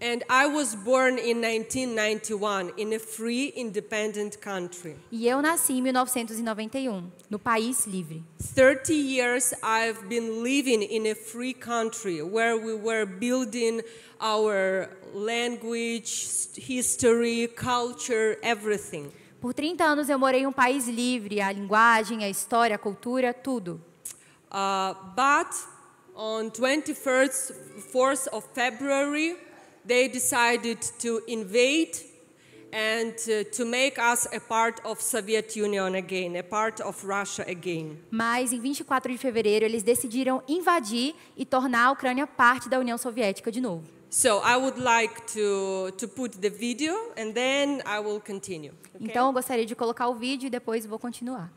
And I was born in 1991 in a free, independent country. E eu nasci em 1991, no país livre. 30 years I've been living in a free country where we were building our language, history, culture, everything. Por 30 anos eu morei em um país livre, a linguagem, a história, a cultura, tudo. But on 4th of February, they decided to invade and to make us a part of Soviet Union again, a part of Russia again. Mas em 24 de fevereiro eles decidiram invadir e tornar a Ucrânia parte da União Soviética de novo. So I would like to put the video and then I will continue. Okay? Então eu gostaria de colocar o vídeo e depois vou continuar.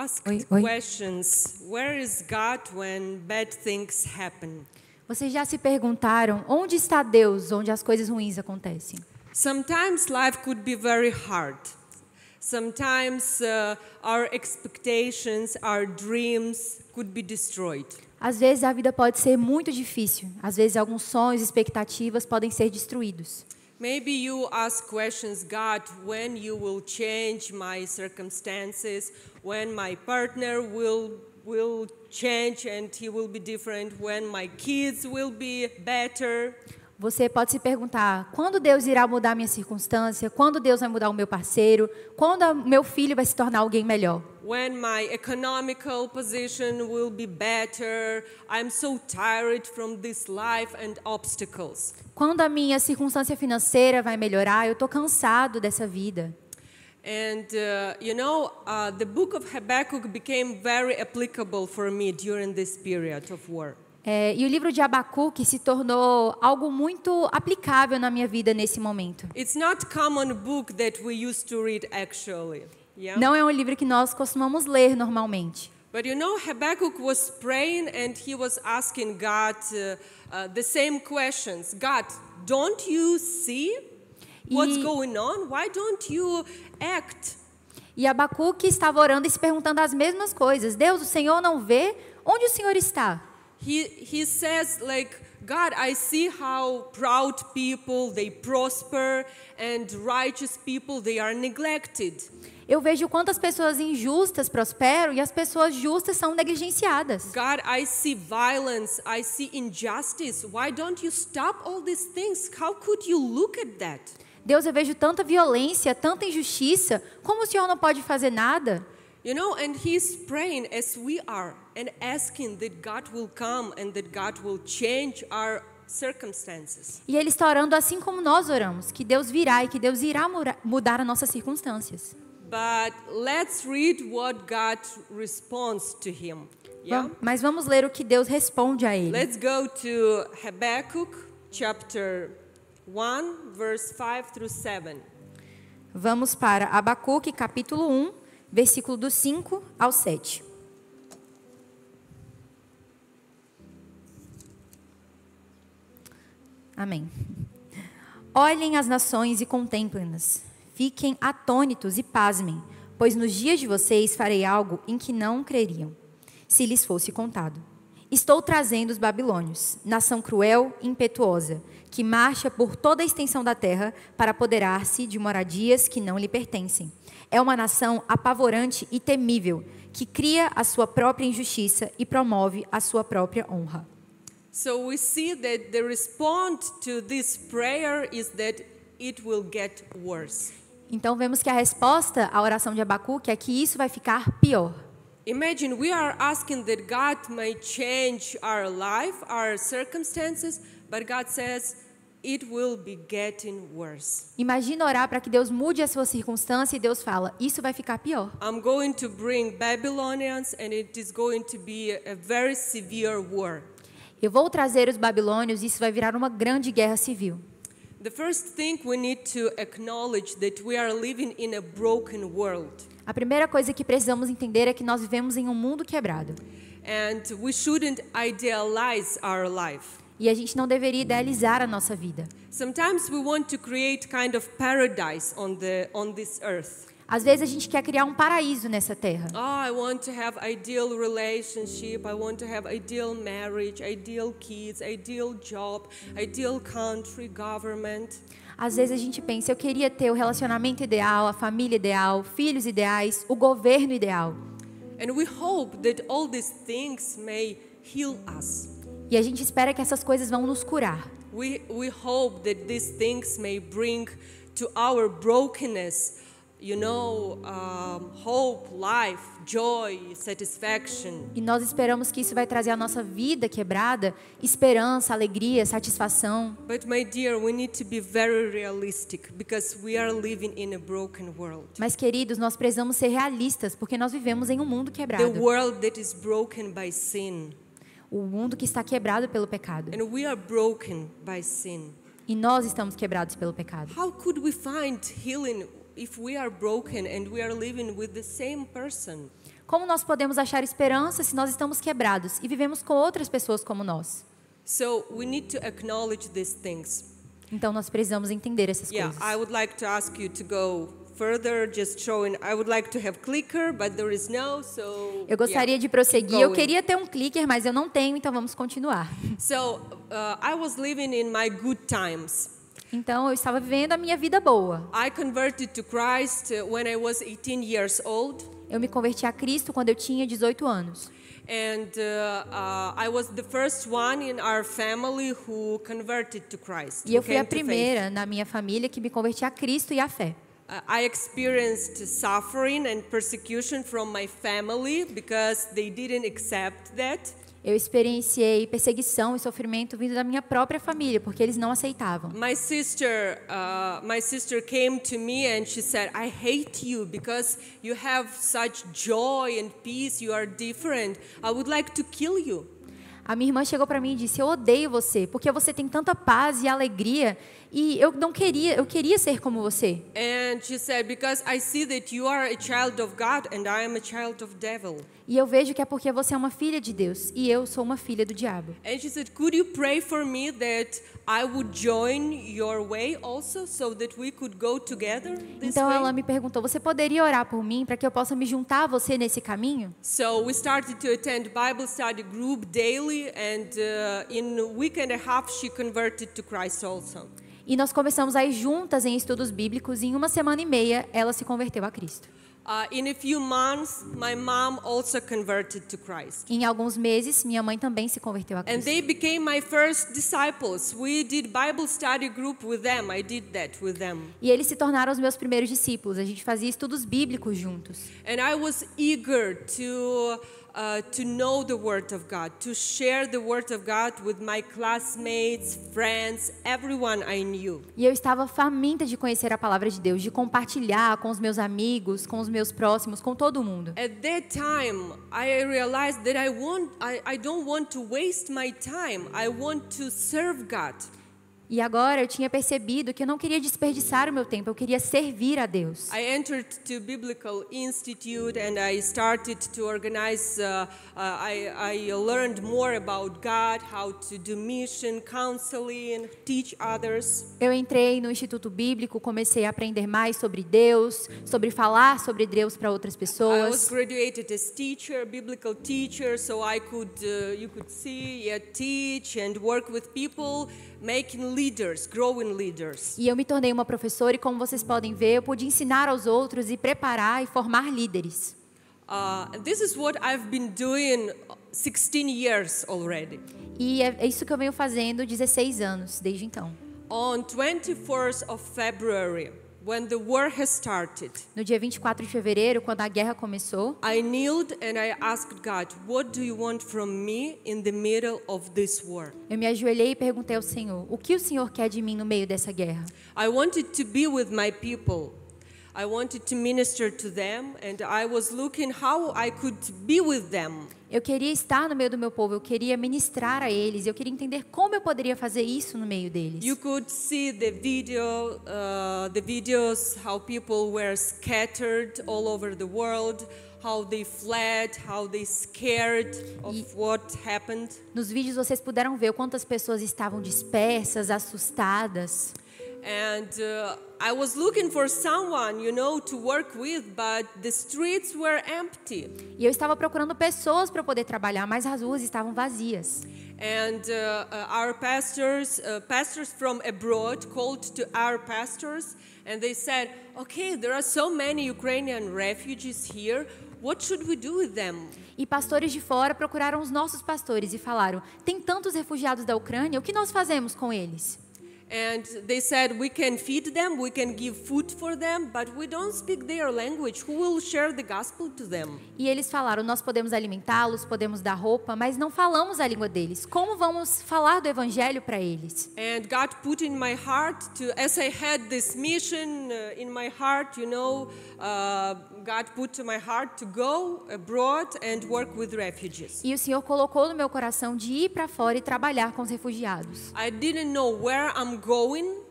asked Oi. questions. Where is God when bad things happen? Vocês já se perguntaram onde está Deus, onde as coisas ruins acontecem? Sometimes life could be very hard. Sometimes our expectations, our dreams could be destroyed. Às vezes a vida pode ser muito difícil. Às vezes alguns sonhos, expectativas podem ser destruídos. Maybe you ask questions, God, when you will change my circumstances, when my partner will change and he will be different, when my kids will be better. Você pode se perguntar, quando Deus irá mudar minha circunstância? Quando Deus vai mudar o meu parceiro? Quando meu filho vai se tornar alguém melhor? When my economical position will be better. I'm so tired from this life and obstacles. Quando a minha circunstância financeira vai melhorar? Eu estou cansado dessa vida. And the book of Habakkuk became very applicable for me during this period of war. E o livro de Abacuque se tornou algo muito aplicável na minha vida nesse momento. It's not common book that we used to read actually. Yeah? Não é um livro que nós costumamos ler normalmente. But Habakkuk was praying and he was asking God the same questions. God, don't you see what's going on? Why don't you act? E Abacuque estava orando e se perguntando as mesmas coisas. Deus, o Senhor não vê? Onde o Senhor está? He says like, God, I see how proud people, they prosper, and righteous people, they are neglected. Eu vejo quantas pessoas injustas prosperam e as pessoas justas são negligenciadas. God, I see violence, I see injustice. Why don't you stop all these things? How could you look at that? Deus, eu vejo tanta violência, tanta injustiça. Como o Senhor não pode fazer nada? And he's praying as we are and asking that God will come and that God will change our circumstances. E ele está orando assim como nós oramos, que Deus virá e que Deus irá mudar as nossas circunstâncias. But let's read what God responds to him. Yeah? Mas vamos ler o que Deus responde a ele. Let's go to Habakkuk chapter 1 verse 5 through 7. Vamos para Abacuque capítulo 1, versículo do 5 ao 7. Amém. Olhem as nações e contemplem-nas. Fiquem atônitos e pasmem, pois nos dias de vocês farei algo em que não creriam, se lhes fosse contado. Estou trazendo os babilônios, nação cruel e impetuosa, que marcha por toda a extensão da terra para apoderar-se de moradias que não lhe pertencem. É uma nação apavorante e temível, que cria a sua própria injustiça e promove a sua própria honra. So we see that the response to this prayer is that it will get worse. Então vemos que a resposta à oração de Abacuque é que isso vai ficar pior. Imagine we are asking that God may change our life, our circumstances, but God says it will be getting worse. Imagina orar para que Deus mude a sua circunstância e Deus fala, isso vai ficar pior. I'm going to bring Babylonians and it is going to be a very severe war. Eu vou trazer os babilônios e isso vai virar uma grande guerra civil. The first thing we need to acknowledge that we are living in a broken world. A primeira coisa que precisamos entender é que nós vivemos em um mundo quebrado. And we shouldn't idealize our life. E a gente não deveria idealizar a nossa vida. Sometimes we want to create kind of paradise on this earth. Às vezes a gente quer criar um paraíso nessa terra. Oh, I want to have ideal relationship, I want to have ideal marriage, ideal kids, ideal job, ideal country, government. Às vezes a gente pensa, eu queria ter o relacionamento ideal, a família ideal, filhos ideais, o governo ideal. And we hope that all these things may heal us. E a gente espera que essas coisas vão nos curar. We hope that these things may bring to our brokenness, hope, life, joy, satisfaction. E nós esperamos que isso vai trazer à nossa vida quebrada esperança, alegria, satisfação. But my dear, we need to be very realistic because we are living in a broken world. Mas queridos, nós precisamos ser realistas porque nós vivemos em um mundo quebrado. The world that is broken by sin. O mundo que está quebrado pelo pecado. And we are broken by sin. E nós estamos quebrados pelo pecado. How could we find healing if we are broken and we are living with the same person? Como nós podemos achar esperança se nós estamos quebrados e vivemos com outras pessoas como nós? So we need to acknowledge these things. Então nós precisamos entender essas Yeah, coisas. I would like to ask you to go further, just showing. I would like to have clicker, but there is no, so. Eu gostaria yeah, de prosseguir. keep Eu going. queria ter um clicker, mas eu não tenho, então vamos continuar. So I was living in my good times. Então eu estava vivendo a minha vida boa. I converted to Christ when I was 18 years old. Eu me converti a Cristo quando eu tinha 18 anos. And I was the first one in our family who converted to Christ. E eu who fui a came to faith. primeira na minha família que me converti a Cristo e à fé. I experienced suffering and persecution from my family because they didn't accept that. Eu experienciei perseguição e sofrimento vindo da minha própria família, porque eles não aceitavam. My sister came to me and she said, "I hate you because you have such joy and peace. You are different. I would like to kill you." A minha irmã chegou para mim e disse: "Eu odeio você, porque você tem tanta paz e alegria, e eu queria ser como você." And she said, "Because I see that you are a child of God and I am a child of devil." E eu vejo que é porque você é uma filha de Deus e eu sou uma filha do diabo. And she said, "Could you pray for me that I would join your way also so that we could go together this Então way?" ela me perguntou: "Você poderia orar por mim para que eu possa me juntar a você nesse caminho?" So we started to attend Bible study group daily, and in a week and a half she converted to Christ also. E nós começamos a ir juntas em estudos bíblicos e em uma semana e meia ela se converteu a Cristo. In a few months, my mom also converted to Christ. Em alguns meses, minha mãe também se converteu a And Cristo. they became my first disciples. We did Bible study group with them. I did that with them. E eles se tornaram os meus primeiros discípulos. A gente fazia estudos bíblicos juntos. And I was eager to know the Word of God, to share the Word of God with my classmates, friends, everyone I knew. E eu estava faminta de conhecer a palavra de Deus, de compartilhar com os meus amigos, com os meus próximos, com todo mundo. At that time, I realized that I don't want to waste my time. I want to serve God. E agora eu tinha percebido que eu não queria desperdiçar o meu tempo, eu queria servir a Deus. I entered to Biblical Institute and I started to organize. I learned more about God, how to do mission, counseling, teach others. Eu entrei no Instituto Bíblico, comecei a aprender mais sobre Deus, sobre falar sobre Deus para outras I was pessoas. graduated as teacher, biblical teacher, so I could, you could see, teach and work with people, making leaders, growing leaders. E eu me tornei uma professora e, como vocês podem ver, eu pude ensinar aos outros e preparar e formar líderes. This is what I've been doing 16 years already. E é isso que eu venho fazendo 16 anos, desde então. On 24th of February, when the war has started, No dia 24 de fevereiro, quando a guerra começou, I kneeled and I asked God, "What do you want from me in the middle of this war?" eu me ajoelhei e perguntei ao Senhor: o que o Senhor quer de mim no meio dessa guerra? I wanted to be with my people. I wanted to minister to them, and I was looking how I could be with them. Eu queria estar no meio do meu povo, eu queria ministrar a eles, eu queria entender como eu poderia fazer isso no meio deles. You could see the videos how people were scattered all over the world, how they fled, how they scared of what happened. Nos vídeos vocês puderam ver quantas pessoas estavam dispersas, assustadas. And I was looking for someone, to work with, but the streets were empty. E eu estava procurando pessoas para poder trabalhar, mas as ruas estavam vazias. And our pastors from abroad called to our pastors, and they said, "Okay, there are so many Ukrainian refugees here. What should we do with them?" E pastores de fora procuraram os nossos pastores e falaram: tem tantos refugiados da Ucrânia, o que nós fazemos com eles? And they said, "We can feed them, we can give food for them, but we don't speak their language. Who will share the gospel to them?" E eles falaram: nós podemos alimentá-los, podemos dar roupa, mas não falamos a língua deles. Como vamos falar do evangelho para eles? And God put in my heart as I had this mission in my heart, God put to my heart to go abroad and work with refugees. E o Senhor colocou no meu coração de ir para fora e trabalhar com os refugiados. I didn't know where I'm going.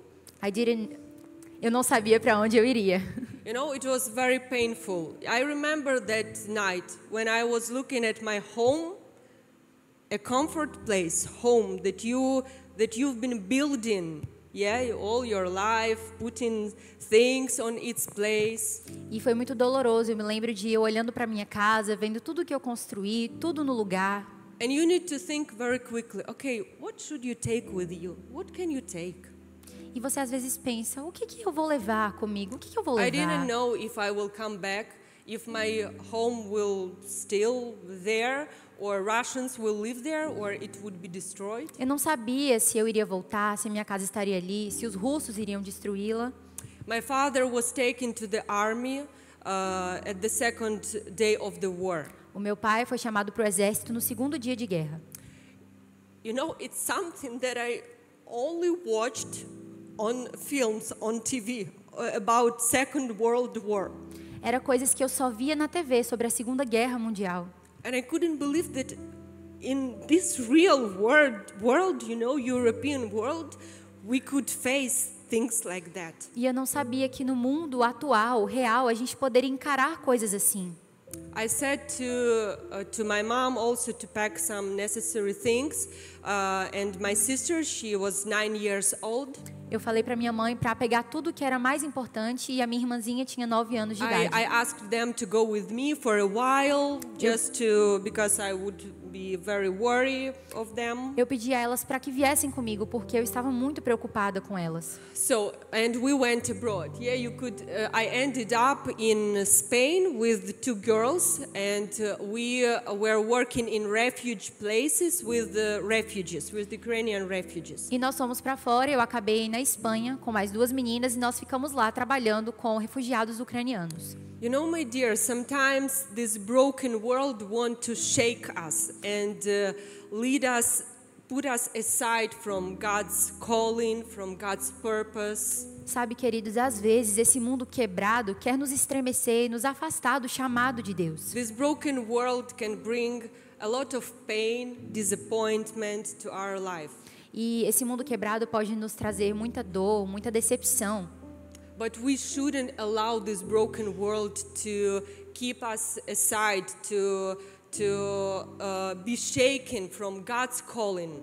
Eu não sabia para onde eu iria. You know, it was very painful. I remember that night when I was looking at my home, a comfort place, home that you've been building, yeah, all your life, putting things on its place. E foi muito doloroso. Eu me lembro de eu olhando para minha casa, vendo tudo que eu construí, tudo no lugar. And you need to think very quickly, okay, what should you take with you? What can you take? E você às vezes pensa, o que eu vou levar comigo? O que eu vou I levar? didn't know if I will come back, if my home will still there, or Russians will live there, or it would be destroyed. Eu não sabia se eu iria voltar, se a minha casa estaria ali, se os russos iriam destruí-la. My father was taken to the army at the second day of the war. O meu pai foi chamado para o exército no segundo dia de guerra. You know, it's something that I only watched on films, on TV, about Second World War. Era coisas que eu só via na TV sobre a Segunda Guerra Mundial. And I couldn't believe that in this real world, you know, European world, we could face things like that. E eu não sabia que no mundo atual, real, a gente poderia encarar coisas assim. I said to my mom also to pack some necessary things, and my sister, she was 9 years old. Eu falei para minha mãe para pegar tudo que era mais importante e a minha irmãzinha tinha 9 anos de idade. I asked them to go with me for a while, because I would be very worried of them. Eu pedi a elas para que viessem comigo porque eu estava muito preocupada com elas. So, and we went abroad. Yeah, you could. I ended up in Spain with 2 girls, and we were working in refuge places with the refugees, with the Ukrainian refugees. E nós fomos para fora. Eu acabei na Espanha com mais 2 meninas e nós ficamos lá trabalhando com refugiados ucranianos. You know, my dear, sometimes this broken world wants to shake us and lead us, put us aside from God's calling, from God's purpose. Sabe, queridos, às vezes esse mundo quebrado quer nos estremecer e nos afastar do chamado de Deus. This broken world can bring a lot of pain, disappointment to our life. E esse mundo quebrado pode nos trazer muita dor, muita decepção. But we shouldn't allow this broken world to keep us aside, to be shaken from God's calling.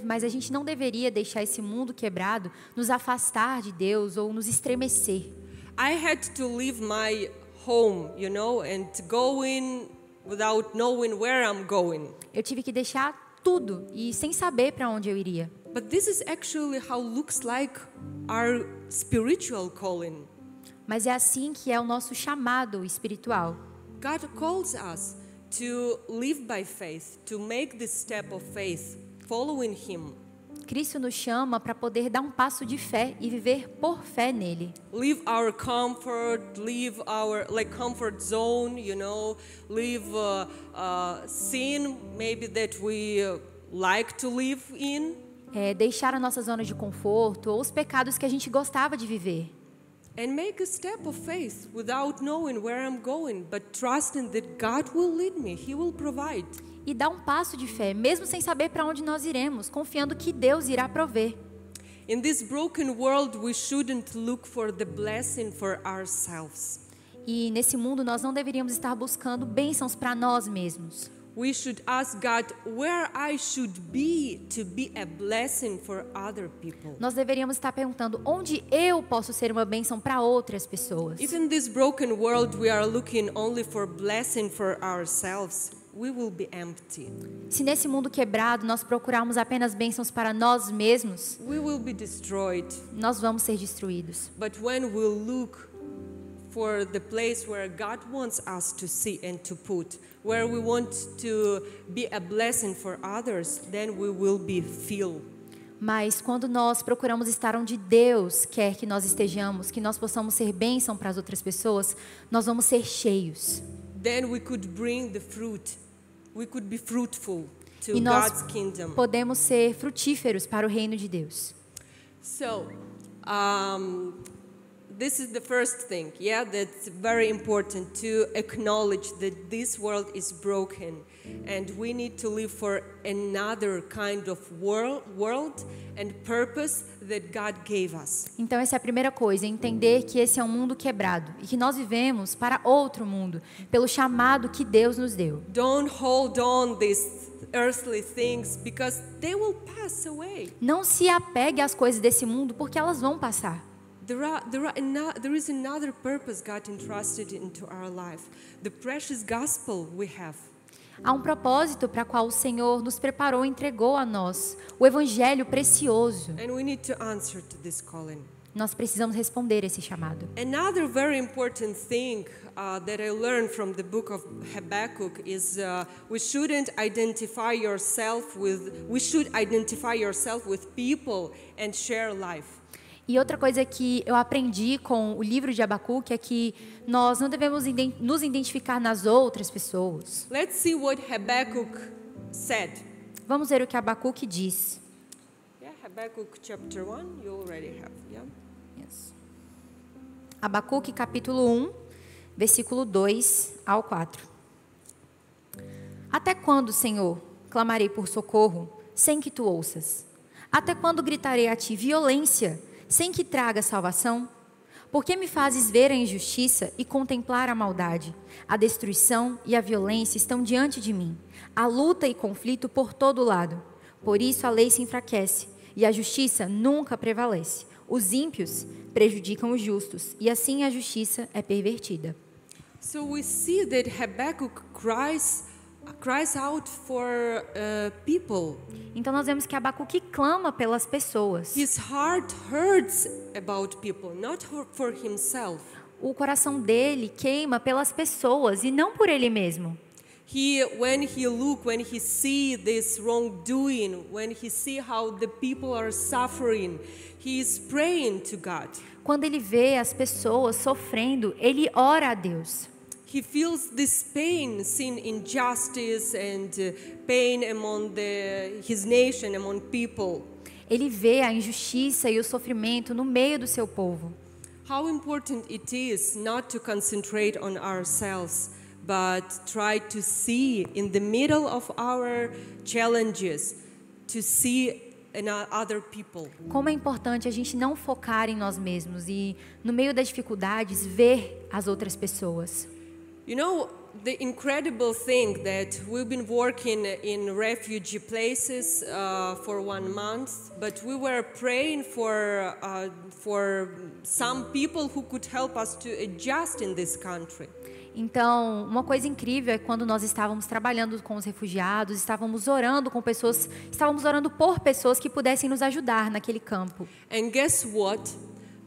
Mas a gente não deveria deixar esse mundo quebrado nos afastar de Deus ou nos estremecer. I had to leave my home, you know, and go in without knowing where I'm going. Eu tive que deixar tudo e sem saber para onde eu iria. But this is actually how looks like our spiritual calling. Mas é assim que é o nosso chamado espiritual. God calls us to live by faith, to make this step of faith, following Him. Cristo nos chama para poder dar um passo de fé e viver por fé nele. Leave our comfort, leave our comfort zone, you know, leave sin maybe that we like to live in. Deixar a nossa zona de conforto ou os pecados que a gente gostava de viver. And make a step of faith without knowing where I'm going, but trusting that God will lead me, He will provide. E dar um passo de fé, mesmo sem saber para onde nós iremos, confiando que Deus irá prover. In this broken world, we shouldn't look for the blessing for ourselves. E nesse mundo nós não deveríamos estar buscando bênçãos para nós mesmos. We should ask God where I should be to be a blessing for other people. Nós deveríamos estar perguntando onde eu posso ser uma bênção para outras pessoas. If in this broken world we are looking only for blessing for ourselves, we will be empty. Se nesse mundo quebrado nós procurarmos apenas bênçãos para nós mesmos, we will be destroyed. Nós vamos ser destruídos. But when we look for the place where God wants us to see and to put, where we want to be a blessing for others, then we will be filled. Mas quando nós procuramos estar onde Deus quer que nós estejamos, que nós possamos ser bênção para as outras pessoas, nós vamos ser cheios. Then we could bring the fruit. We could be fruitful to E nós God's kingdom. podemos ser frutíferos para o reino de Deus. So, this is the first thing, yeah, that's very important to acknowledge that this world is broken and we need to live for another kind of world and purpose that God gave us. Então essa é a primeira coisa, entender que esse é um mundo quebrado e que nós vivemos para outro mundo, pelo chamado que Deus nos deu. Don't hold on these earthly things because they will pass away. Não se apegue às coisas desse mundo porque elas vão passar. There is another purpose God entrusted into our life. The precious gospel we have. Há um propósito para qual o Senhor nos preparou e entregou a nós, o evangelho precioso. And we need to answer to this calling. Nós precisamos responder esse chamado. Another very important thing that I learned from the book of Habakkuk is we should identify yourself with people and share life. E outra coisa que eu aprendi com o livro de Abacuque é que nós não devemos nos identificar nas outras pessoas. Let's see what Habakkuk said. Vamos ver o que Abacuque diz. Yeah, Habakkuk chapter 1, you already have, yeah? Yes. Abacuque capítulo 1, versículo 2 ao 4. Até quando, Senhor, clamarei por socorro, sem que tu ouças? Até quando gritarei a ti violência, sem que traga salvação? Por que me fazes ver a injustiça e contemplar a maldade? A destruição e a violência estão diante de mim. Há luta e conflito por todo lado. Por isso a lei se enfraquece e a justiça nunca prevalece. Os ímpios prejudicam os justos e assim a justiça é pervertida. So we see that Habakkuk cries out for people. Então nós vemos que Abacuque clama pelas pessoas. His heart hurts about people, not for himself. O coração dele queima pelas pessoas e não por ele mesmo. When he see this wrongdoing, when he see how the people are suffering, he is praying to God. Quando ele vê as pessoas sofrendo, ele ora a Deus. He feels this pain, sin, injustice and pain among his nation, among people. Ele vê a injustiça e o sofrimento no meio do seu povo. How important it is not to concentrate on ourselves, but try to see in the middle of our challenges, to see in other people. Como é importante a gente não focar em nós mesmos e, no meio das dificuldades, ver as outras pessoas. You know, the incredible thing that we've been working in refugee places for 1 month, but we were praying for some people who could help us to adjust in this country. Então, uma coisa incrível é quando nós estávamos trabalhando com os refugiados, estávamos orando por pessoas que pudessem nos ajudar naquele campo. And guess what?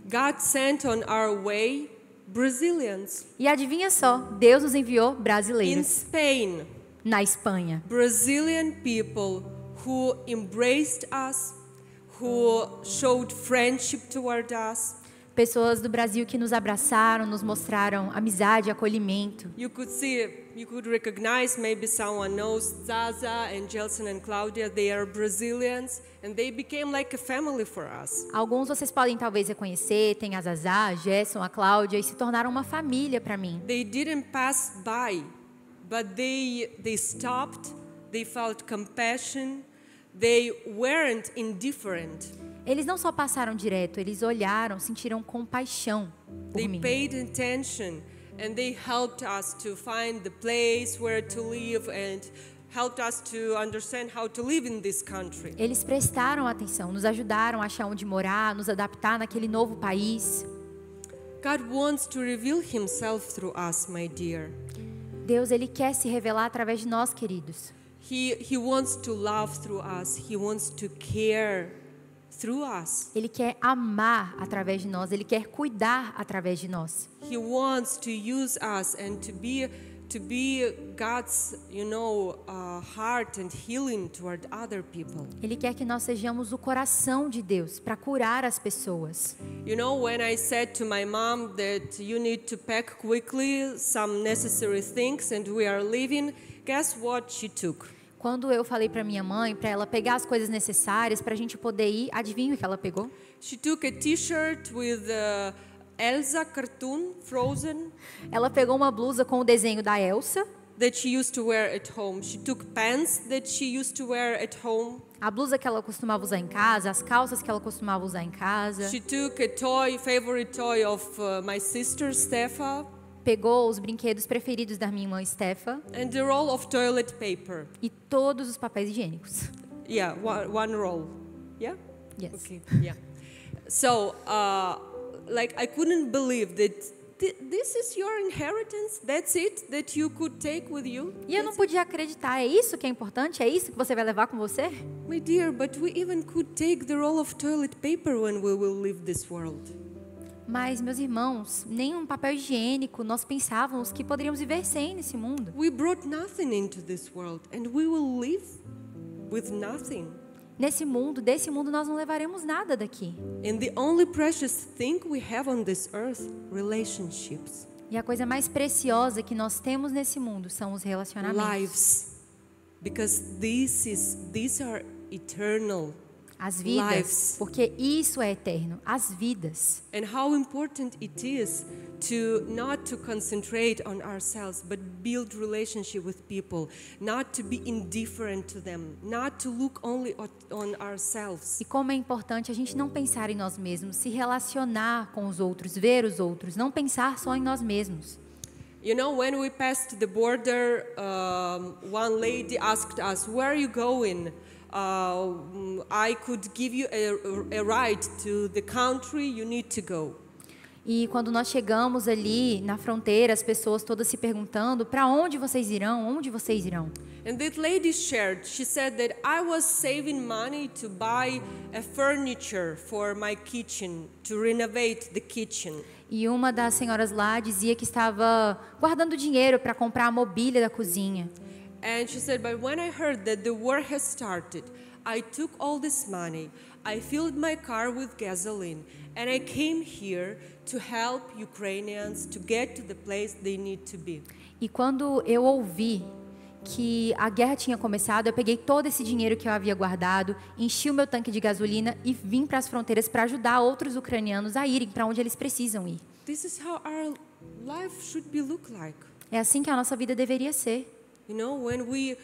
God sent on our way Brazilians. E adivinha só, Deus nos enviou In brasileiros Spain, na Espanha. Brazilian people who embraced us, who showed friendship toward us. Pessoas do Brasil que nos abraçaram, nos mostraram amizade, acolhimento. You could recognize, maybe someone knows Zaza and Gelson and Claudia. They are Brazilians and they became like a family for us. Alguns vocês podem talvez reconhecer, tem a Zazá, a Gerson, a Cláudia, e se tornaram uma família para mim. They didn't pass by, but they stopped, they felt compassion, they weren't indifferent. Eles não só passaram direto, eles olharam, sentiram compaixão por They mim. paid attention and they helped us to find the place where to live and helped us to understand how to live in this country. Eles prestaram atenção, nos ajudaram a achar onde morar, nos adaptar naquele novo país. God wants to reveal himself through us, my dear. Deus, Ele quer se revelar através de nós, queridos. He wants to love through us. He wants to care through us. Ele quer amar através de nós, Ele quer cuidar através de nós. He wants to use us and to be God's, heart and healing toward other people. Ele quer que nós sejamos o coração de Deus para curar as pessoas. You know, when I said to my mom that you need to pack quickly some necessary things and we are leaving, guess what she took? Quando eu falei para minha mãe, para ela pegar as coisas necessárias para a gente poder ir, adivinha o que ela pegou? She took a T-shirt with Elsa cartoon, Frozen, Ela pegou uma blusa com o desenho da Elsa, that she used to wear at home. She took pants that she used to wear at home. a blusa que ela costumava usar em casa, as calças que ela costumava usar em casa. She took a favorite toy of my sister Stefa, Pegou os brinquedos preferidos da minha irmã Stefa and a roll of toilet paper. e todos os papéis higiênicos. Yeah, one roll. Yeah? Yes. Okay, yeah. So, like, I couldn't believe that this is your inheritance. That's it that you could take with you. E eu não podia acreditar, é isso que é importante? É isso que você vai levar com você? My dear, but we even could take the roll of toilet paper when we will leave this world. Mas, meus irmãos, nem um papel higiênico nós pensávamos que poderíamos viver sem nesse mundo. We brought nothing into this world, and we will live with nothing. Nesse mundo, desse mundo, nós não levaremos nada daqui. And the only precious thing we have on this earth, relationships, E a coisa mais preciosa que nós temos nesse mundo são os relacionamentos. lives, because these are eternal. As vidas, Lives. porque isso é eterno, as vidas. And how important it is to not to concentrate on ourselves, but build relationship with people, not to be indifferent to them, not to look only on ourselves. E como é importante a gente não pensar em nós mesmos, se relacionar com os outros, ver os outros, não pensar só em nós mesmos. You know, when we passed the border, one lady asked us, "Where are you going?" I could give you a ride to the country you need to go. E quando nós chegamos ali na fronteira, as pessoas todas se perguntando: para onde vocês irão? Onde vocês irão? And that lady shared, she said that I was saving money to buy a furniture for my kitchen, to renovate the kitchen. E uma das senhoras lá dizia que estava guardando dinheiro para comprar a mobília da cozinha. And she said, but when I heard that the war has started, I took all this money, I filled my car with gasoline, and I came here to help Ukrainians to get to the place they need to be. E quando eu ouvi que a guerra tinha começado, eu peguei todo esse dinheiro que eu havia guardado, enchi o meu tanque de gasolina e vim para as fronteiras para ajudar outros ucranianos a irem para onde eles precisam ir. This is how our life should be look like. É assim que a nossa vida deveria ser. You know, when we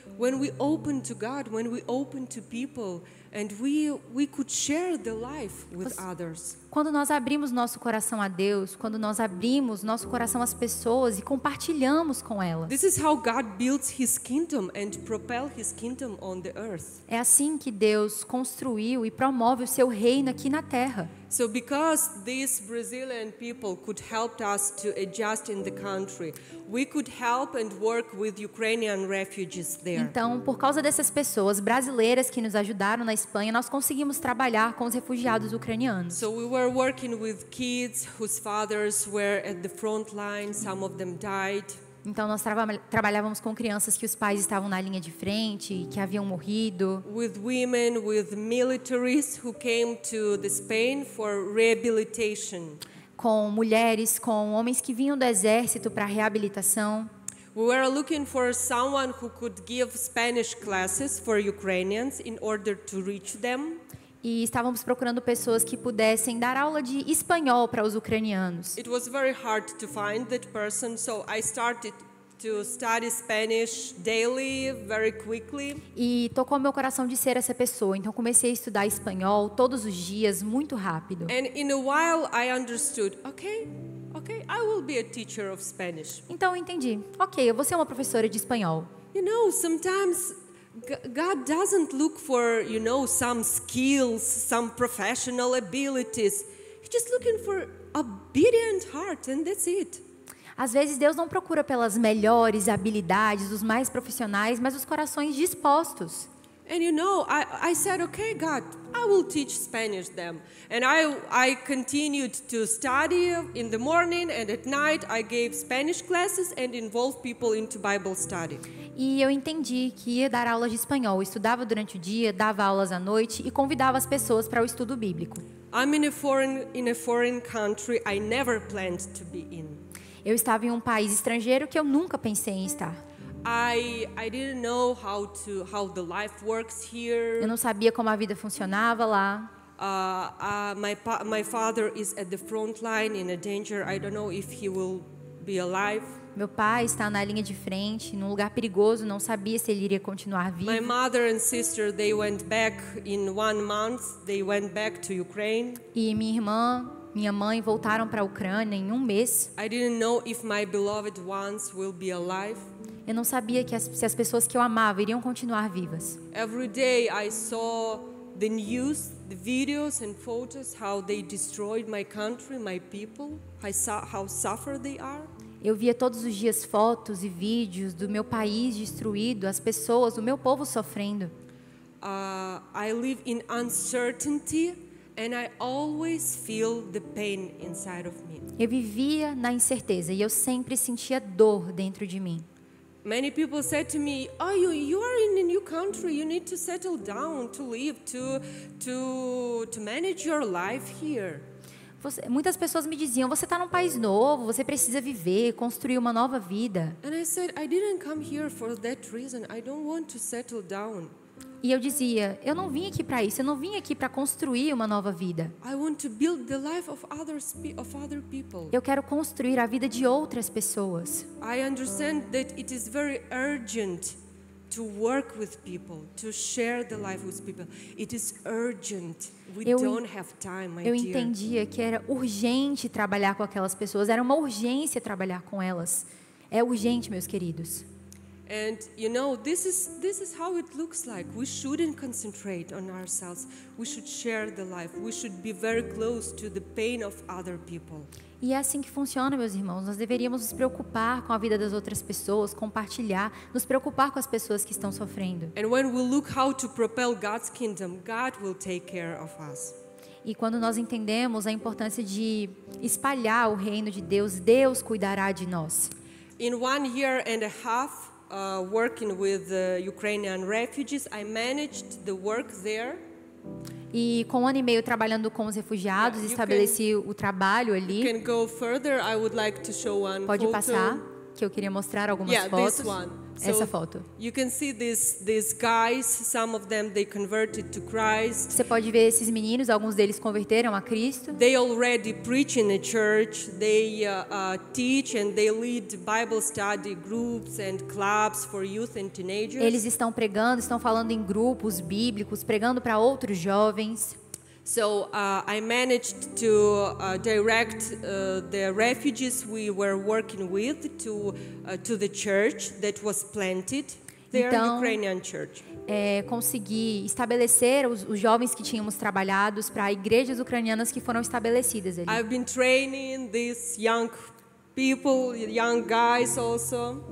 open to God, when we open to people, and we could share the life with others. Quando nós abrimos nosso coração a Deus, quando nós abrimos nosso coração às pessoas e compartilhamos com elas. This is how God builds His kingdom and propel His kingdom on the earth. É assim que Deus construiu e promove o seu reino aqui na terra. So because these Brazilian people could help us to adjust in the country, we could help and work with Ukrainian refugees there. Então, por causa dessas pessoas brasileiras que nos ajudaram na Espanha, nós conseguimos trabalhar com os refugiados ucranianos. So we were working with kids whose fathers were at the front line, some of them died. Então, nós trabalhávamos com crianças que os pais estavam na linha de frente, que haviam morrido. With women, with militaries who came to the Spain for rehabilitation. Com mulheres, com homens que vinham do exército para reabilitação. We were looking for someone who could give Spanish classes for Ukrainians in order to reach them. E estávamos procurando pessoas que pudessem dar aula de espanhol para os ucranianos. It was very hard to find that person, so I started to study Spanish daily, very quickly. E tocou meu coração de ser essa pessoa. Então comecei a estudar espanhol todos os dias, muito rápido. And in a while I understood, okay, I will be a teacher of Spanish. Então eu entendi. Ok, eu vou ser uma professora de espanhol. You know, sometimes God doesn't look for, some skills, some professional abilities. He's just looking for obedient heart, and that's it. Às vezes Deus não procura pelas melhores habilidades, os mais profissionais, mas os corações dispostos. And I said, okay, God, I will teach Spanish them. And I continued to study in the morning, and at night I gave Spanish classes and involved people into Bible study. E eu entendi que ia dar aulas de espanhol. Eu estudava durante o dia, dava aulas à noite e convidava as pessoas para o estudo bíblico. I'm in a foreign country I never planned to be in. Eu estava em um país estrangeiro que eu nunca pensei em estar. I didn't know how the life works here. Eu não sabia como a vida funcionava lá. My father is at the front line in a danger. I don't know if he will be alive. Meu pai está na linha de frente, num lugar perigoso, não sabia se ele iria continuar vivo. My mother and sister, they went back in 1 month. They went back to Ukraine. E minha irmã, minha mãe voltaram para a Ucrânia em 1 mês. I didn't know if my beloved ones will be alive. Eu não sabia se as pessoas que eu amava iriam continuar vivas. Every day I saw the news, the videos and photos, how they destroyed my country, my people, how suffer they are. Eu via todos os dias fotos e vídeos do meu país destruído, as pessoas, o meu povo sofrendo. I live in uncertainty and I always feel the pain inside of me. Eu vivia na incerteza e eu sempre sentia dor dentro de mim. Many people said to me, "Oh, you are in a new country. You need to settle down, to live, to manage your life here." Muitas pessoas me diziam: você está num país novo, você precisa viver, construir uma nova vida. And I said, I didn't come here for that reason. I don't want to settle down. E eu dizia: eu não vim aqui para isso, eu não vim aqui para construir uma nova vida. I want to build the life of other people. Eu quero construir a vida de outras pessoas. I understand that it is very urgent to work with people, to share the life with people. It is urgent. We don't have time, my Eu dear. entendia que era urgente trabalhar com aquelas pessoas, era uma urgência trabalhar com elas. É urgente, meus queridos. And you know, this is how it looks like. We shouldn't concentrate on ourselves. We should share the life. We should be very close to the pain of other people. E é assim que funciona, meus irmãos. Nós deveríamos nos preocupar com a vida das outras pessoas, compartilhar, nos preocupar com as pessoas que estão sofrendo. And when we look how to propel God's kingdom, God will take care of us. E quando nós entendemos a importância de espalhar o reino de Deus, Deus cuidará de nós. In 1 year and a half working with Ukrainian refugees, I managed the work there. E com 1 ano e meio trabalhando com os refugiados, estabeleci o trabalho ali. You can go further. I would like to show one Pode photo. passar, que eu queria mostrar algumas Yeah, fotos. this one. Essa So foto. you can see these guys. Some of them they converted to Christ. Você pode ver esses meninos, alguns deles converteram a Cristo. They already preach in a church. They teach and they lead Bible study groups and clubs for youth and teenagers. Eles estão pregando, estão falando em grupos bíblicos, pregando para outros jovens. So I managed to direct the refugees we were working with to the church that was planted there, Então, Ukrainian church. Consegui estabelecer os jovens que tínhamos trabalhados para igrejas ucranianas que foram estabelecidas ali. I've been training these young people, young guys also.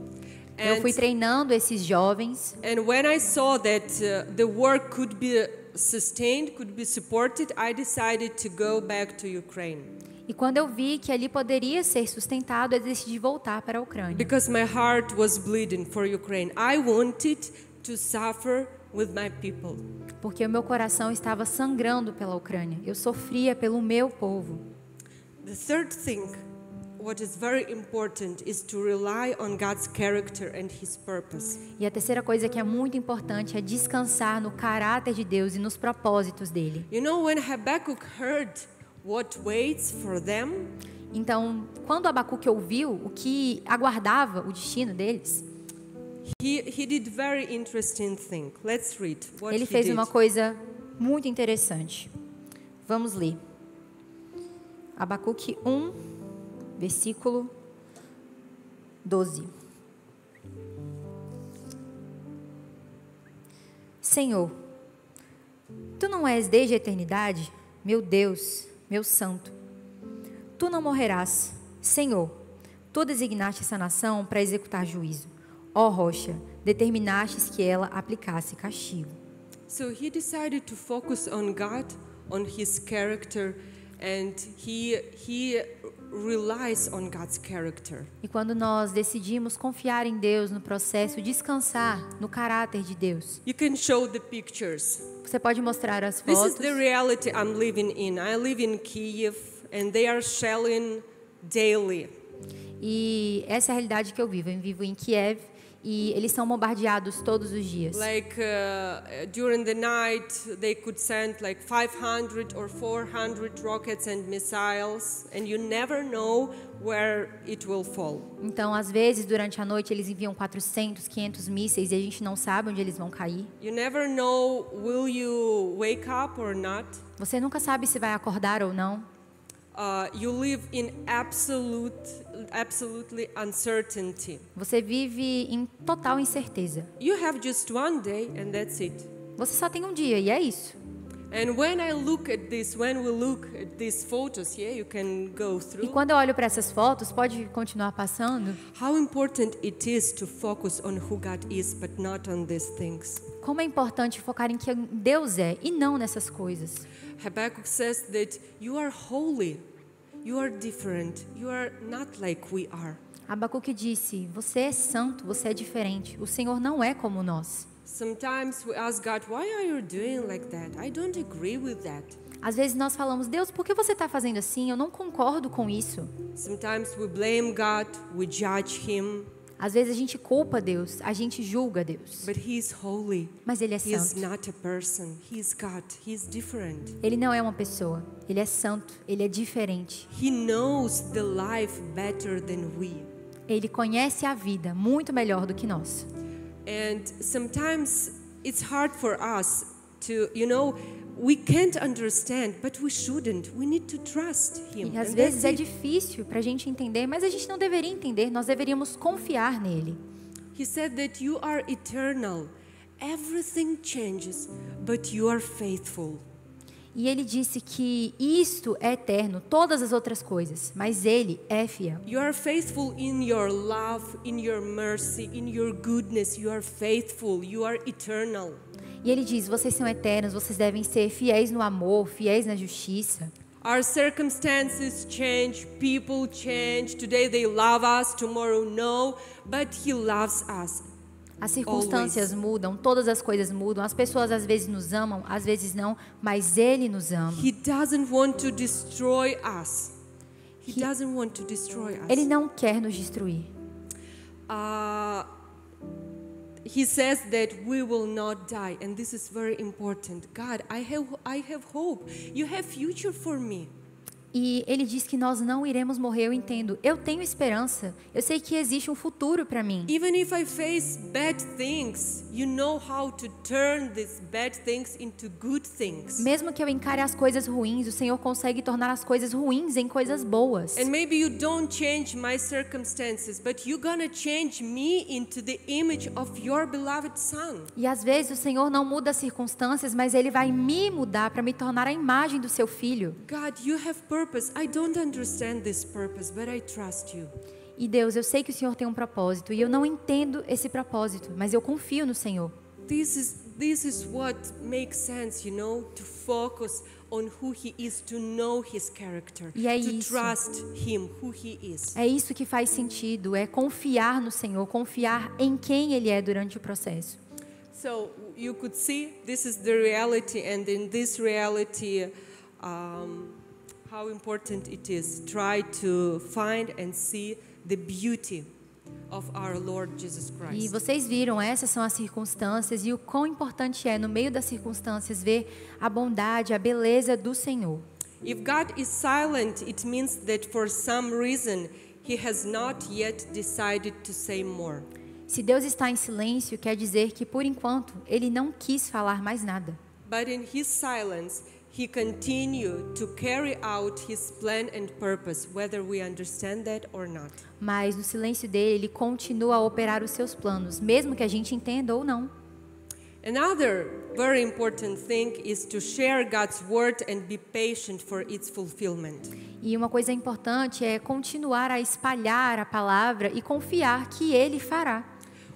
Eu fui treinando esses jovens. And when I saw that the work could be sustained, could be supported, I decided to go back to Ukraine. E quando eu vi que ali poderia ser sustentado, eu decidi voltar para a Ucrânia. Because my heart was bleeding for Ukraine. I wanted to suffer with my people. Porque o meu coração estava sangrando pela Ucrânia. Eu sofria pelo meu povo. The third thing, what is very important, is to rely on God's character and His purpose. E a terceira coisa que é muito importante é descansar no caráter de Deus e nos propósitos dele. You know, when Habakkuk heard what waits for them, Então, quando Abacuque ouviu o que aguardava o destino deles, he did very interesting thing. Let's read what ele he fez did. uma coisa muito interessante. Vamos ler. Abacuque 1, versículo 12. Senhor, tu não és desde a eternidade, meu Deus, meu santo. Tu não morrerás. Senhor, tu designaste essa nação para executar juízo. Ó rocha, determinastes que ela aplicasse castigo. So he decided to focus on God, on His character, and he relies on God's character. E quando nós decidimos confiar em Deus no processo, descansar no caráter de Deus. You can show the pictures. Você pode mostrar as This is fotos. the reality I'm living in. I live in Kyiv, and they are shelling daily. E essa é a realidade que eu vivo. Eu vivo em Kiev E eles são bombardeados todos os dias. Like during the night, they could send like 500 or 400 rockets and missiles, and you never know where it will fall. Então, às vezes, durante a noite, eles enviam 400, 500 mísseis e a gente não sabe onde eles vão cair. You never know will you wake up or not. Você nunca sabe se vai acordar ou não. You live in absolutely uncertainty. Você vive em total incerteza. You have just one day and that's it. Você só tem um dia e é isso. And when we look at these photos, yeah, you can go E through. quando eu olho para essas fotos, pode continuar passando, How important it is to focus on who God is, but not on these things. como é importante focar em quem Deus é e não nessas coisas. Habakkuk says that you are holy, you are different, you are not like we are. Abacuque disse, você é santo, você é diferente. O Senhor não é como nós. Sometimes we ask God, why are you doing like that? I don't agree with that. Às vezes nós falamos, Deus, por que você está fazendo assim? Eu não concordo com isso. Sometimes we blame God, we judge Him, Às vezes a gente culpa Deus, a gente julga Deus. but He is holy. Mas Ele é He is santo. not a person. He is God. He is different. Ele não é uma pessoa. Ele é santo. Ele é diferente. He knows the life better than we. Ele conhece a vida muito melhor do que nós. And sometimes it's hard for us to, we can't understand, but we shouldn't. We need to trust Him. E às And vezes that's é it. difícil para a gente entender, mas a gente não deveria entender. Nós deveríamos confiar nele. He said that you are eternal. Everything changes, but you are faithful. E ele disse que isto é eterno, todas as outras coisas, mas ele é fiel. You are faithful in your love, in your mercy, in your goodness. You are faithful. You are eternal. E ele diz, vocês são eternos, vocês devem ser fiéis no amor, fiéis na justiça. Our circumstances change, people change. Today they love us, tomorrow no, but He loves us. As circunstâncias mudam, todas as coisas mudam, as pessoas às vezes nos amam, às vezes não, mas ele nos ama. He doesn't want to destroy us. He doesn't want to destroy us. Ele não quer nos destruir. He says that we will not die, and this is very important. God, I have hope. You have future for me. E ele diz que nós não iremos morrer, eu entendo. Eu tenho esperança. Eu sei que existe um futuro para mim. Even if I face bad things, you know how to turn these bad things into good things. Mesmo que eu encare as coisas ruins, o Senhor consegue tornar as coisas ruins em coisas boas. And maybe you don't change my circumstances, but you're gonna change me into the image of your beloved Son. E às vezes o Senhor não muda as circunstâncias, mas Ele vai me mudar para me tornar a imagem do seu Filho. God, you have purpose. I don't understand this purpose, but I trust you. E Deus, eu sei que o Senhor tem um propósito e eu não entendo esse propósito, mas eu confio no Senhor. This is what makes sense, to focus on who He is, to know His character, E é to isso. trust Him, who He is. É isso que faz sentido, é confiar no Senhor, confiar em quem Ele é durante o processo. So you could see this is the reality, and in this reality, how important it is. Try to find and see the beauty of our Lord Jesus E Christ. vocês viram, essas são as circunstâncias e o quão importante é, no meio das circunstâncias, ver a bondade, a beleza do Senhor. If God is silent, it means that for some reason He has not yet decided to say more. Se Deus está em silêncio, quer dizer que, por enquanto, Ele não quis falar mais nada. But in His silence, He continued to carry out His plan and purpose, whether we understand that or not. Mas no silêncio dele, Ele continua a operar os seus planos, mesmo que a gente entenda ou não. Another very important thing is to share God's word and be patient for its fulfillment. E uma coisa importante é continuar a espalhar a palavra e confiar que Ele fará.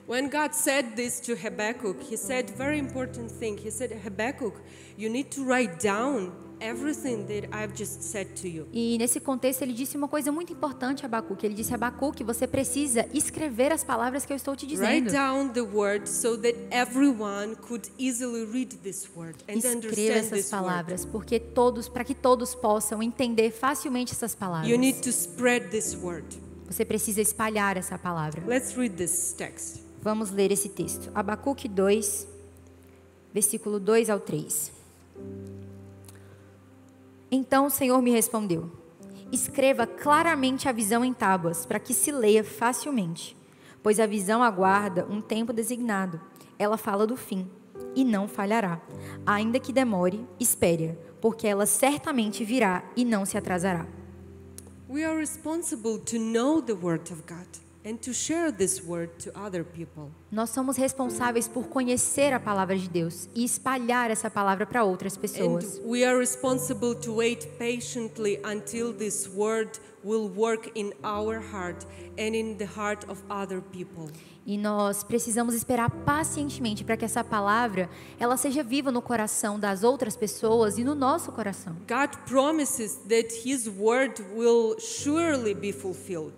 When God said this to Habakkuk, He said very important thing. He said, Habakkuk, you need to write down everything that I've just said to you. E nesse contexto ele disse uma coisa muito importante a Abacuque. Ele disse, Abacuque, você precisa escrever as palavras que eu estou te dizendo. Write down the word so that everyone could easily read this word and Escreva understand essas this word. palavras, porque para que todos possam entender facilmente essas palavras. You need to spread this word. Você precisa espalhar essa palavra. Let's read this text. Vamos ler esse texto. Abacuque 2, versículo 2 ao 3. Então o Senhor me respondeu: escreva claramente a visão em tábuas, para que se leia facilmente. Pois a visão aguarda um tempo designado. Ela fala do fim, e não falhará. Ainda que demore, espere-a, porque ela certamente virá e não se atrasará. We are responsible to know the word of God and to share this word to other people. Nós somos responsáveis por conhecer a palavra de Deus e espalhar essa palavra para outras pessoas. And we are responsible to wait patiently until this word will work in our heart and in the heart of other people. E nós precisamos esperar pacientemente para que essa palavra ela seja viva no coração das outras pessoas e no nosso coração. God promises that his word will surely be fulfilled.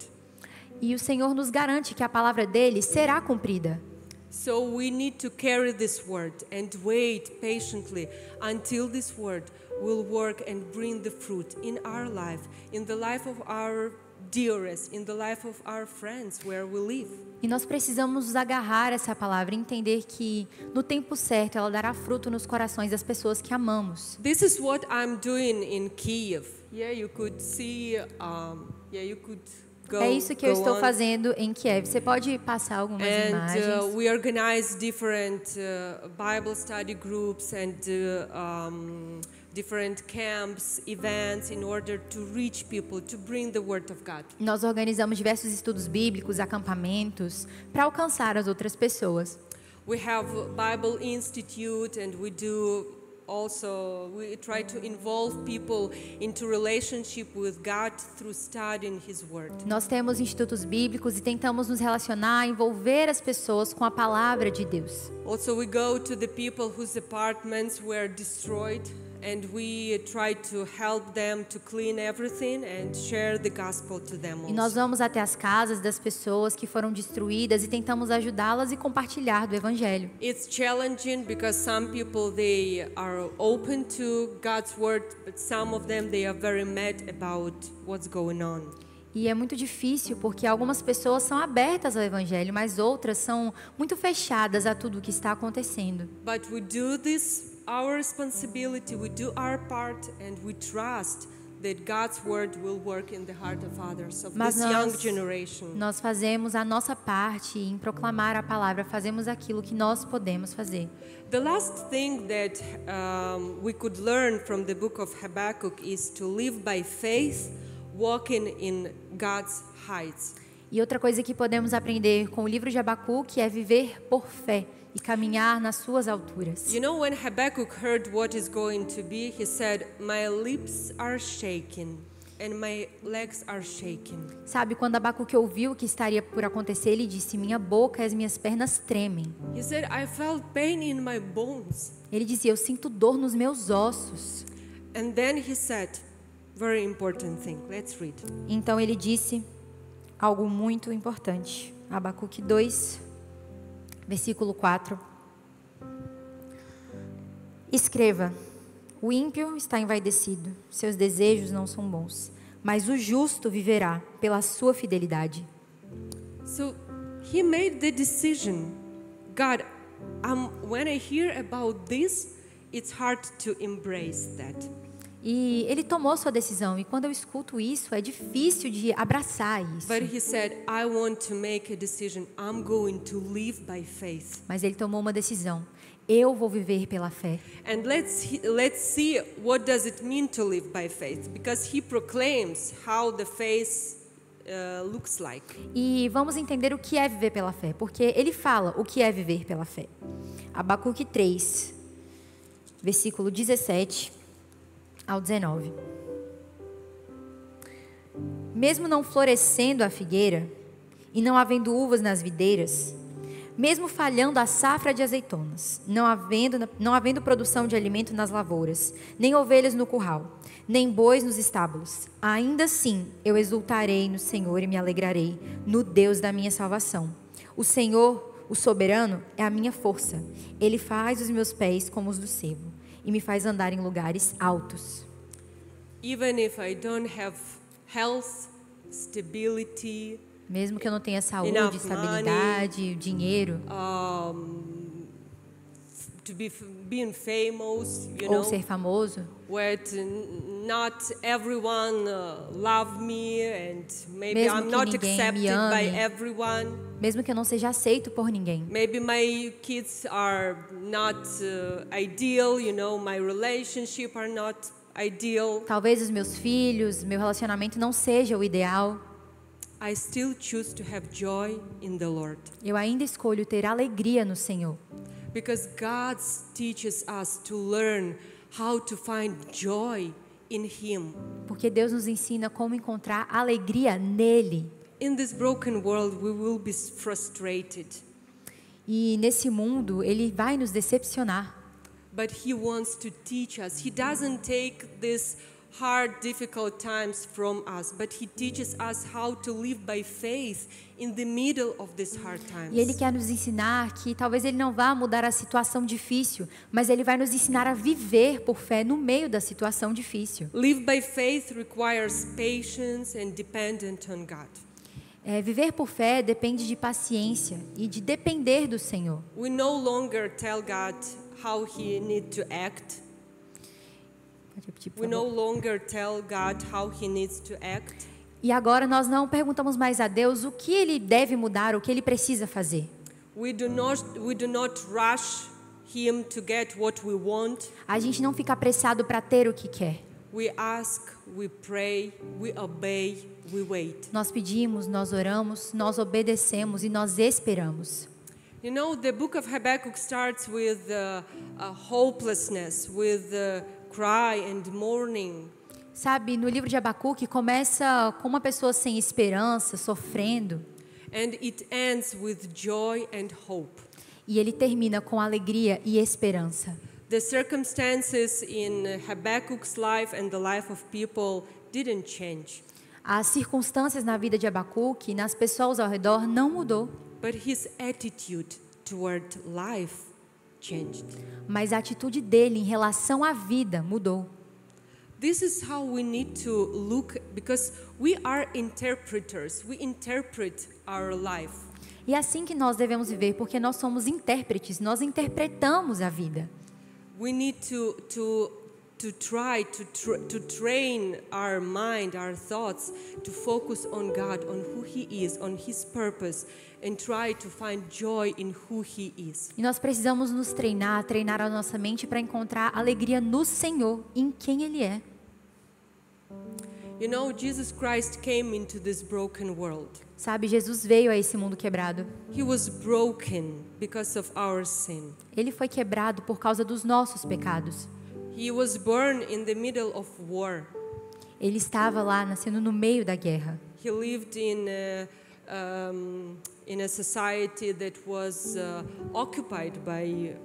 E o Senhor nos garante que a palavra dele será cumprida. So we need to carry this word and wait patiently until this word will work and bring the fruit in our life, in the life of our dearest, in the life of our friends where we live. E nós precisamos nos agarrar a essa palavra e entender que no tempo certo ela dará fruto nos corações das pessoas que amamos. This is what I'm doing in Kiev. Yeah, you could see. You could go. É isso que eu estou on. fazendo em Kiev. Você pode passar algumas imagens. And we organize different Bible study groups and different camps, events in order to reach people, to bring the word of God. Nós organizamos diversos estudos bíblicos, acampamentos, para alcançar as outras pessoas. We have Bible Institute and we try to involve people into relationship with God through studying His Word. Nós temos institutos bíblicos e tentamos nos relacionar, envolver as pessoas com a palavra de Deus. Also, we go to the people whose apartments were destroyed and we try to help them to clean everything and share the gospel to them also. E nós vamos até as casas das pessoas que foram destruídas e tentamos ajudá-las e compartilhar do evangelho. It's challenging because some people they are open to God's word, but some of them they are very mad about what's going on. E é muito difícil porque algumas pessoas são abertas ao evangelho, mas outras são muito fechadas a tudo o que está acontecendo. But we do this, our responsibility, we do our part and we trust that God's word will work in the heart of others, of Mas this young generation. nós fazemos a nossa parte em proclamar a palavra, fazemos aquilo que nós podemos fazer. The last thing that we could learn from the book of Habakkuk is to live by faith, walking in God's heights. E outra coisa que podemos aprender com o livro de Abacuque é viver por fé e caminhar nas suas alturas. You know, when Habakkuk heard what is going to be, he said, "My lips are shaking and my legs are shaking." Sabe, quando Abacuque ouviu o que estaria por acontecer, ele disse: minha boca e as minhas pernas tremem. He said, "I felt pain in my bones." Ele dizia: eu sinto dor nos meus ossos. And then he said, very important thing. Let's read. Então ele disse algo muito importante. Abacuque 2, versículo 4. Escreva: o ímpio está envaidecido, seus desejos não são bons, mas o justo viverá pela sua fidelidade. So he made the decision. God, when I hear about this, it's hard to embrace that. E ele tomou sua decisão, e quando eu escuto isso, é difícil de abraçar isso. But he said, I want to make a decision. I'm going to live by faith. Mas ele tomou uma decisão. Eu vou viver pela fé. And let's see what does it mean to live by faith, because he proclaims how the faith looks like. E vamos entender o que é viver pela fé, porque ele fala o que é viver pela fé. Abacuque 3, versículo 17 ao 19. Mesmo não florescendo a figueira, e não havendo uvas nas videiras, mesmo falhando a safra de azeitonas, não havendo produção de alimento nas lavouras, nem ovelhas no curral, nem bois nos estábulos, ainda assim eu exultarei no Senhor e me alegrarei no Deus da minha salvação. O Senhor, o soberano, é a minha força. Ele faz os meus pés como os do sebo e me faz andar em lugares altos. Even if I don't have health, stability, Mesmo que eu não tenha saúde, enough estabilidade, dinheiro, to be being famous, you ou know, ser famoso, where not everyone love me and maybe Mesmo I'm que not ninguém me accepted by ame. everyone. mesmo que eu não seja aceito por ninguém. Maybe my kids are not ideal, you know, my relationship are not ideal. Talvez os meus filhos, meu relacionamento não seja o ideal. I still choose to have joy in the Lord. Eu ainda escolho ter alegria no Senhor. Because God teaches us to learn how to find joy in Him. Porque Deus nos ensina como encontrar alegria nele. In this broken world, we will be frustrated. E nesse mundo, ele vai nos decepcionar. But He wants to teach us. He doesn't take these hard, difficult times from us, but He teaches us how to live by faith in the middle of these hard times. E ele quer nos ensinar que talvez ele não vá mudar a situação difícil, mas ele vai nos ensinar a viver por fé no meio da situação difícil. Live by faith requires patience and dependence on God. Viver por fé depende de paciência e de depender do Senhor. We no longer tell God how He needs to act. Pode repetir, por We no favor. longer tell God how He needs to act. E agora nós não perguntamos mais a Deus o que ele deve mudar, o que ele precisa fazer. We do not rush Him to get what we want. A gente não fica apressado para ter o que quer. We ask, we pray, we obey, we wait. Nós pedimos, nós oramos, nós obedecemos e nós esperamos. You know, the book of Habakkuk starts with hopelessness, with cry and mourning. Sabe, no livro de Abacuque começa com uma pessoa sem esperança, sofrendo, And it ends with joy and hope. e ele termina com alegria e esperança. The circumstances in Habakkuk's life and the life of people didn't change. As circunstâncias na vida de Abacuque e nas pessoas ao redor não mudou, But his attitude toward life changed. mas a atitude dele em relação à vida mudou. This is how we need to look, because we are interpreters. We interpret our life. E é assim que nós devemos viver, porque nós somos intérpretes, nós interpretamos a vida. We need to try to train our mind, our thoughts, to focus on God, on who He is, on His purpose, and try to find joy in who He is. E nós precisamos nos treinar a nossa mente para encontrar alegria no Senhor, em quem Ele é. You know, Jesus Christ came into this broken world. Sabe, Jesus veio a esse mundo quebrado. He was broken because of our sin. Ele foi quebrado por causa dos nossos pecados. He was born in the middle of war. Ele estava lá, nascendo no meio da guerra. He lived in a society that was occupied by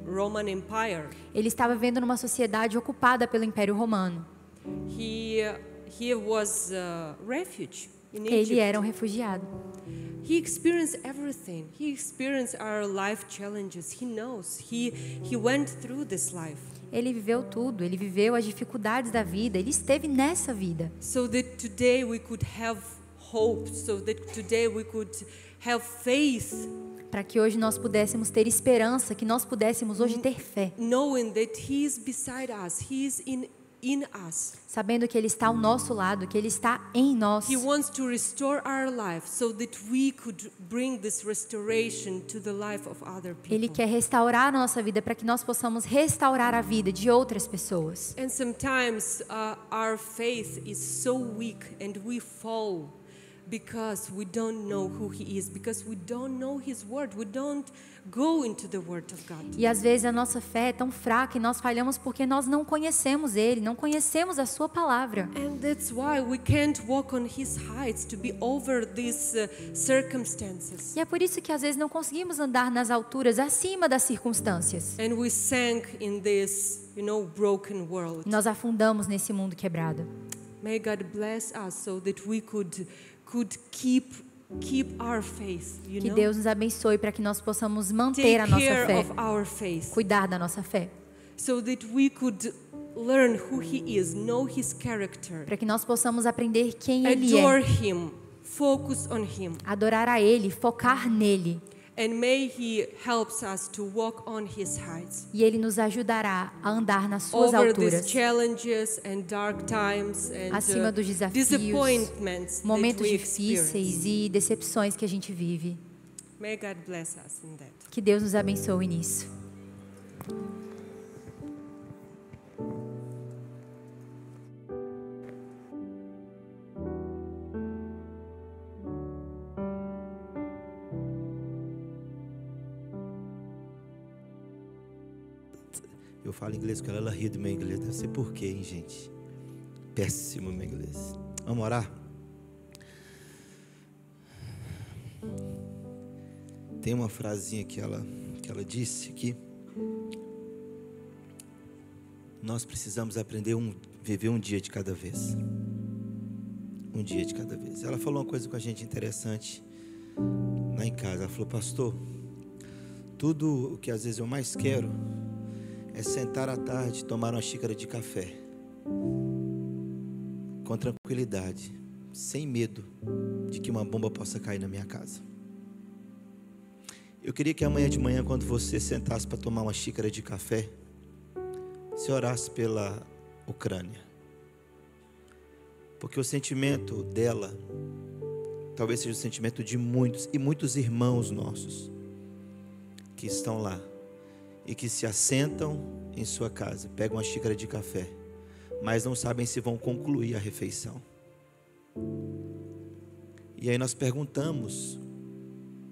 Roman Empire. Ele estava vivendo numa sociedade ocupada pelo Império Romano. He was refuge in Ele Egypt. era um refugiado. He experienced everything. He experienced our life challenges. He knows. He went through this life. Ele viveu tudo, ele viveu as dificuldades da vida, ele esteve nessa vida. So that today we could have hope. So that today we could have faith. Para que hoje nós pudéssemos ter esperança, que nós pudéssemos hoje ter fé. Knowing that He is beside us. He is in us. Sabendo que Ele está ao nosso lado, que Ele está em nós. He wants to restore our life so that we could bring this restoration to the life of other people. Ele quer restaurar a nossa vida para que nós possamos restaurar a vida de outras pessoas. And sometimes our faith is so weak and we fall because we don't know who He is, because we don't know His word. We don't go into the word of God. E às vezes a nossa fé é tão fraca e nós falhamos porque nós não conhecemos Ele, não conhecemos a Sua palavra. And that's why we can't walk on His heights to be over these circumstances. E é por isso que às vezes não conseguimos andar nas alturas acima das circunstâncias. And we sank in this, broken world. Nós afundamos nesse mundo quebrado. May God bless us so that we could keep our faith, Que Deus nos abençoe para que nós possamos manter a take nossa care fé, of our faith, cuidar da nossa fé, so that we could learn who He is, know His character, para que nós possamos aprender quem Ele adore é, Him focus on Him. Adorar a Ele, focar nele. And may He helps us to walk on His heights. E Ele nos ajudará a andar nas suas Over these alturas. challenges and dark times and Acima dos desafios, disappointments momentos that we difíceis experience. e decepções que a gente vive. May God bless us in that. Que Deus nos abençoe nisso. Eu falo inglês com ela, ela ri do meu inglês. Deve ser por quê, hein, gente? Péssimo meu inglês. Vamos orar? Tem uma frasinha que ela disse aqui. Nós precisamos aprender viver um dia de cada vez. Um dia de cada vez. Ela falou uma coisa com a gente interessante lá em casa. Ela falou: pastor, tudo o que às vezes eu mais quero é sentar à tarde, tomar uma xícara de café, com tranquilidade, sem medo de que uma bomba possa cair na minha casa. Eu queria que amanhã de manhã, quando você sentasse para tomar uma xícara de café, você orasse pela Ucrânia. Porque o sentimento dela, talvez seja o sentimento de muitos, e muitos irmãos nossos, que estão lá, e que se assentam em sua casa, pegam uma xícara de café, mas não sabem se vão concluir a refeição. E aí nós perguntamos,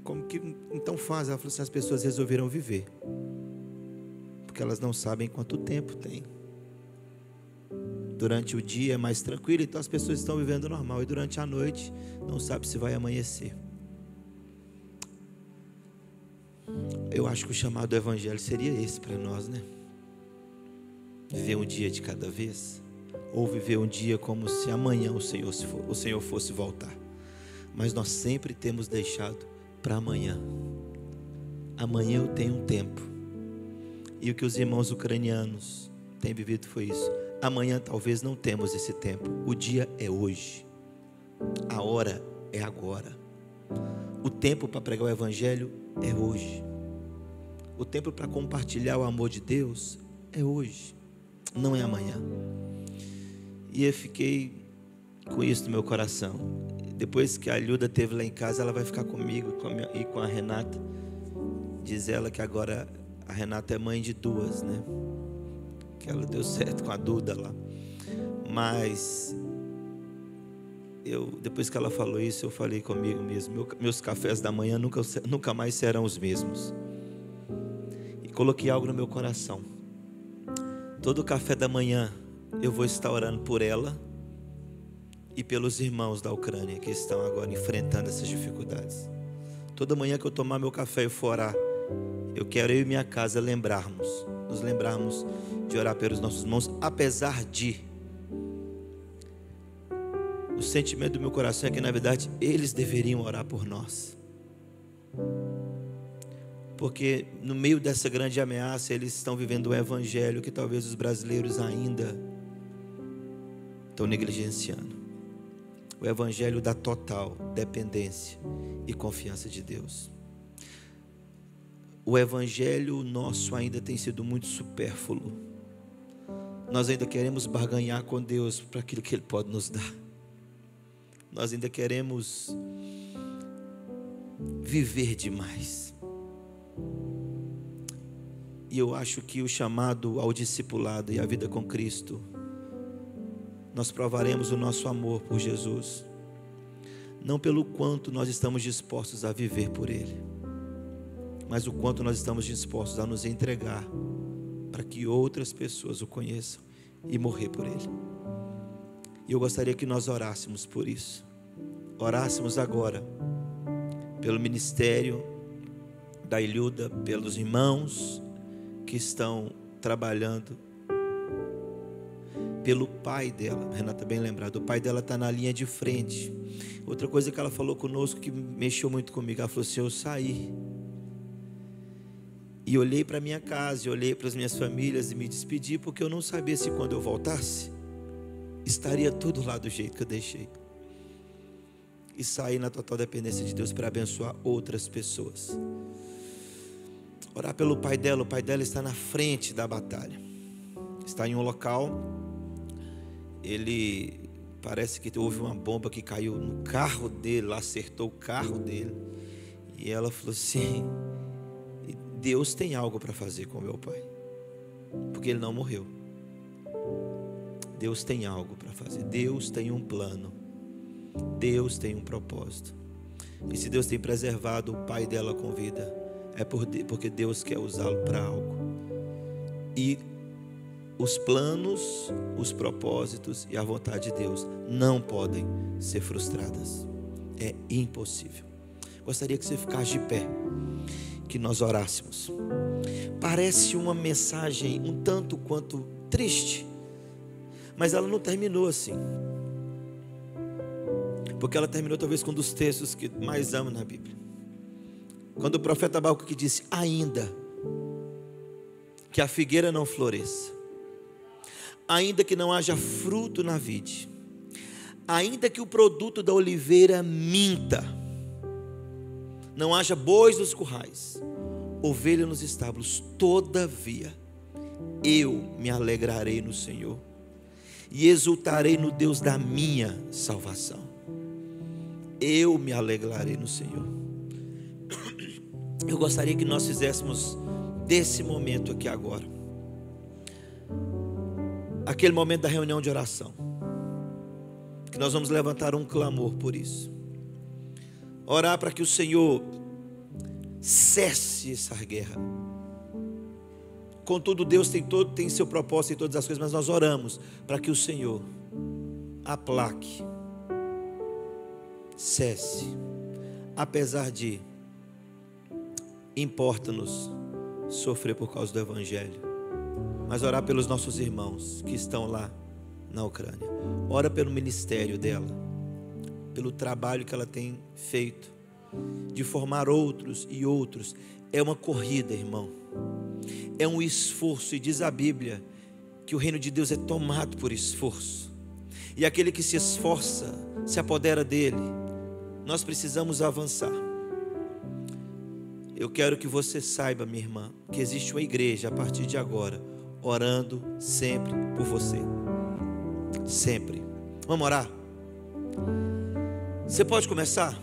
como que então faz? Ela falou assim: as pessoas resolveram viver, porque elas não sabem quanto tempo tem. Durante o dia é mais tranquilo, então as pessoas estão vivendo normal, e durante a noite não sabe se vai amanhecer. Eu acho que o chamado do Evangelho seria esse para nós, né? Viver um dia de cada vez, ou viver um dia como se amanhã o Senhor fosse voltar. Mas nós sempre temos deixado para amanhã. Amanhã eu tenho um tempo. E o que os irmãos ucranianos têm vivido foi isso. Amanhã talvez não temos esse tempo. O dia é hoje. A hora é agora. O tempo para pregar o Evangelho é hoje. O tempo para compartilhar o amor de Deus é hoje, não é amanhã. E eu fiquei com isso no meu coração. Depois que a Ilhuda esteve lá em casa, ela vai ficar comigo e com a Renata. Diz ela que agora a Renata é mãe de duas, né? Que ela deu certo com a Duda lá. Mas depois que ela falou isso, eu falei comigo mesmo: meus cafés da manhã nunca mais serão os mesmos. E coloquei algo no meu coração: todo café da manhã eu vou estar orando por ela e pelos irmãos da Ucrânia que estão agora enfrentando essas dificuldades. Toda manhã que eu tomar meu café e for orar, eu quero, eu e minha casa, nos lembrarmos de orar pelos nossos irmãos, apesar de o sentimento do meu coração é que, na verdade, eles deveriam orar por nós. Porque no meio dessa grande ameaça, eles estão vivendo um evangelho que talvez os brasileiros ainda estão negligenciando. O evangelho da total dependência e confiança de Deus. O evangelho nosso ainda tem sido muito supérfluo. Nós ainda queremos barganhar com Deus para aquilo que Ele pode nos dar. Nós ainda queremos viver demais. E eu acho que o chamado ao discipulado e a vida com Cristo, nós provaremos o nosso amor por Jesus, não pelo quanto nós estamos dispostos a viver por Ele, mas o quanto nós estamos dispostos a nos entregar para que outras pessoas o conheçam e morrer por Ele. E eu gostaria que nós orássemos por isso. Orássemos agora pelo ministério da Ilhuda, pelos irmãos que estão trabalhando, pelo pai dela. Renata, bem lembrado, o pai dela está na linha de frente. Outra coisa que ela falou conosco que mexeu muito comigo, ela falou assim: eu saí e olhei para minha casa, e olhei para as minhas famílias e me despedi, porque eu não sabia se quando eu voltasse estaria tudo lá do jeito que eu deixei. e sair na total dependência de Deus para abençoar outras pessoas. Orar pelo pai dela. O pai dela está na frente da batalha. Está em um local. Ele parece que houve uma bomba que caiu no carro dele, acertou o carro dele. E ela falou assim: Deus tem algo para fazer com meu pai, porque ele não morreu. Deus tem algo para fazer. Deus tem um plano. Deus tem um propósito. E se Deus tem preservado o pai dela com vida, é porque Deus quer usá-lo para algo. E os planos, os propósitos e a vontade de Deus não podem ser frustradas. É impossível. Gostaria que você ficasse de pé, que nós orássemos. Parece uma mensagem um tanto quanto triste, mas ela não terminou assim, porque ela terminou talvez com um dos textos que mais amo na Bíblia, quando o profeta Abacuque disse: ainda que a figueira não floresça, ainda que não haja fruto na vide, ainda que o produto da oliveira minta, não haja bois nos currais, ovelha nos estábulos, todavia eu me alegrarei no Senhor e exultarei no Deus da minha salvação. Eu me alegrarei no Senhor. Eu gostaria que nós fizéssemos desse momento aqui agora aquele momento da reunião de oração, que nós vamos levantar um clamor por isso, orar para que o Senhor cesse essa guerra. Contudo, Deus tem seu propósito em todas as coisas, mas nós oramos para que o Senhor aplaque, cesse, apesar de importa-nos sofrer por causa do Evangelho, mas orar pelos nossos irmãos que estão lá na Ucrânia. Ora pelo ministério dela, pelo trabalho que ela tem feito de formar outros e outros. É uma corrida, irmão, é um esforço, e diz a Bíblia que o reino de Deus é tomado por esforço, e aquele que se esforça se apodera dele. Nós precisamos avançar. Eu quero que você saiba, minha irmã, que existe uma igreja a partir de agora orando sempre por você, sempre. Vamos orar? Você pode começar?